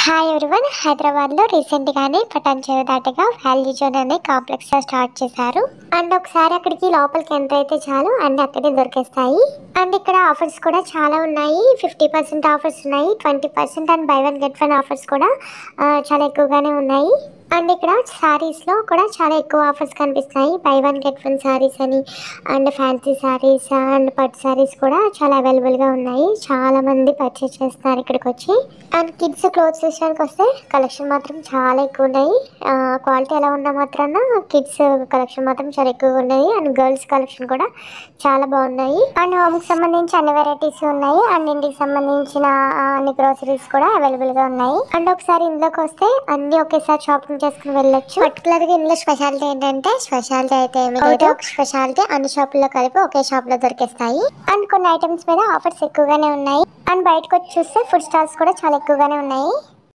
Hi everyone. హైదరాబాద్లో రీసెంట్గానే పటాన్ చెరువు దాటగా వాల్యూ జోన్ అనే కాంప్లెక్స్ స్టార్ట్ చేశారు. అండ్ ఒకసారి అక్కడికి లోపలికి ఎంటర్ అయితే చాలు అన్నీ అక్కడే దొరికేస్తాయి. అండ్ ఇక్కడ ఆఫర్స్ కూడా చాలా ఉన్నాయి. 50% ఆఫర్స్ ఉన్నాయి, 20% and by one get one offers కూడా చాలా ఎక్కువగానే ఉన్నాయి. అండ్ ఇక్కడ శారీస్లో కూడా చాలా ఎక్కువ ఆఫర్స్ కనిపిస్తాయి. By one get one saris అని, అండ్ ఫ్యాన్సీ శారీస్ అండ్ పట్టు శారీస్ కూడా చాలా అవైలబుల్గా ఉన్నాయి. చాలా మంది పర్చేస్ చేస్తున్నారు ఇక్కడికి వచ్చి. అండ్ కిడ్స్ క్లోత్స్ విషయానికి వస్తే కలెక్షన్ మాత్రం చాలా ఎక్కువ ఉన్నాయి. క్వాలిటీ ఎలా ఉన్నా మాత్రాన కిడ్స్ కలెక్షన్ మాత్రం చాలా ఎక్కువగా ఉన్నాయి. అండ్ గర్ల్స్ కలెక్షన్ కూడా చాలా బాగున్నాయి. అండ్ హోమ్కి సంబంధించి అన్ని వెరైటీస్ ఉన్నాయి. అండ్ ఇంటికి సంబంధించిన అన్ని గ్రోసరీస్ కూడా అవైలబుల్గా ఉన్నాయి. అండ్ ఒకసారి ఇందులోకి వస్తే అన్ని ఒకేసారి షాపింగ్ చేసుకుని వెళ్ళొచ్చు. పర్టికులర్గా ఇందులో స్పెషాలిటీ ఏంటంటే, స్పెషాలిటీ అయితే ఏమి లేదు, ఒక స్పెషాలిటీ అన్ని షాపుల్లో కలిపి ఒకే షాప్లో దొరికేస్తాయి. అండ్ కొన్ని ఐటమ్స్ మీద ఆఫర్స్ ఎక్కువగానే ఉన్నాయి. అండ్ బయటకు వచ్చి చూస్తే ఫుడ్ స్టాల్స్ కూడా చాలా ఎక్కువగానే ఉన్నాయి.